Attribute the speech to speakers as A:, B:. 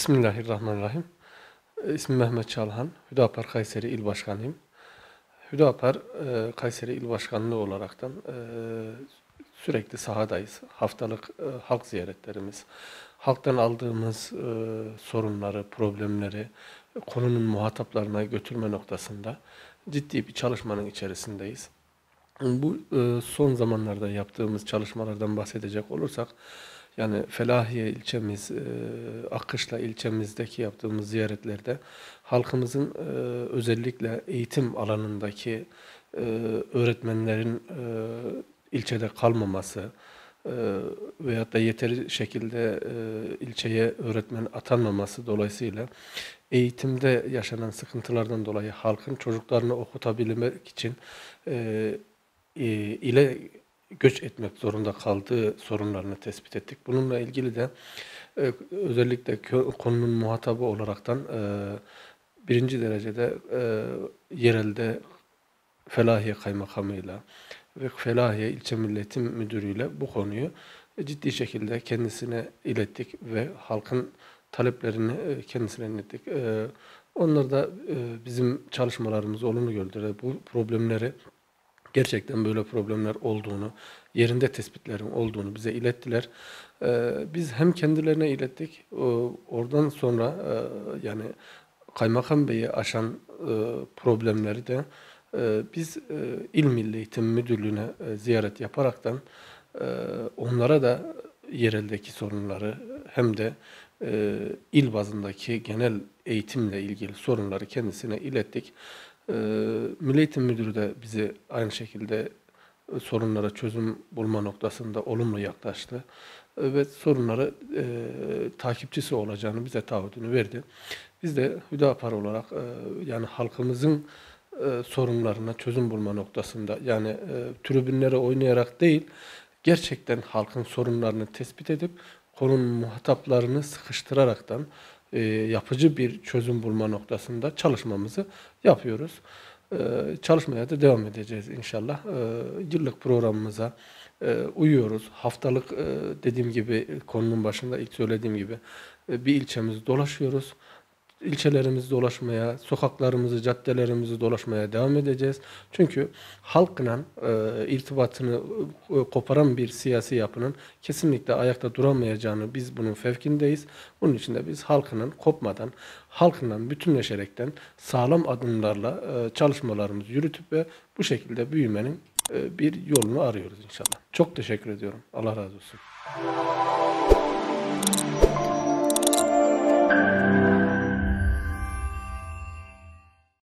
A: Bismillahirrahmanirrahim. İsmim Mehmet Çalhan. Hüdapar Kayseri İl Başkanıyım. Hüdapar Kayseri İl Başkanlığı olaraktan sürekli sahadayız. Haftalık halk ziyaretlerimiz, halktan aldığımız sorunları, problemleri konunun muhataplarına götürme noktasında ciddi bir çalışmanın içerisindeyiz. Bu son zamanlarda yaptığımız çalışmalardan bahsedecek olursak, yani Felahiye ilçemiz, Akkışla ilçemizdeki yaptığımız ziyaretlerde halkımızın özellikle eğitim alanındaki öğretmenlerin ilçede kalmaması veyahut da yeteri şekilde ilçeye öğretmen atanmaması dolayısıyla eğitimde yaşanan sıkıntılardan dolayı halkın çocuklarını okutabilmek için e, ile göç etmek zorunda kaldığı sorunlarını tespit ettik. Bununla ilgili de özellikle konunun muhatabı olaraktan birinci derecede yerelde Felahiye Kaymakamı'yla ve Felahiye İlçe Milli Eğitim Müdürü'yle bu konuyu ciddi şekilde kendisine ilettik ve halkın taleplerini kendisine ilettik. Onlar da bizim çalışmalarımızı olumlu gördüler. Bu problemleri gerçekten böyle problemler olduğunu, yerinde tespitlerin olduğunu bize ilettiler. Biz hem kendilerine ilettik, oradan sonra yani Kaymakam Bey'i aşan problemleri de biz İl Milli Eğitim Müdürlüğü'ne ziyaret yaparaktan onlara da yereldeki sorunları hem de il bazındaki genel eğitimle ilgili sorunları kendisine ilettik. Ee, Milli Eğitim Müdürü de bizi aynı şekilde sorunlara çözüm bulma noktasında olumlu yaklaştı. Ve sorunları takipçisi olacağını bize taahhüdünü verdi. Biz de Hüdapar olarak yani halkımızın sorunlarına çözüm bulma noktasında yani tribünlere oynayarak değil, gerçekten halkın sorunlarını tespit edip konunun muhataplarını sıkıştıraraktan yapıcı bir çözüm bulma noktasında çalışmamızı yapıyoruz. Çalışmaya da devam edeceğiz inşallah. Yıllık programımıza uyuyoruz. Haftalık dediğim gibi konunun başında ilk söylediğim gibi bir ilçemizi dolaşıyoruz. İlçelerimizi dolaşmaya, sokaklarımızı, caddelerimizi dolaşmaya devam edeceğiz. Çünkü halkla irtibatını koparan bir siyasi yapının kesinlikle ayakta duramayacağını biz bunun fevkindeyiz. Bunun için de biz halkının kopmadan, halkından bütünleşerekten sağlam adımlarla çalışmalarımızı yürütüp ve bu şekilde büyümenin bir yolunu arıyoruz inşallah. Çok teşekkür ediyorum. Allah razı olsun.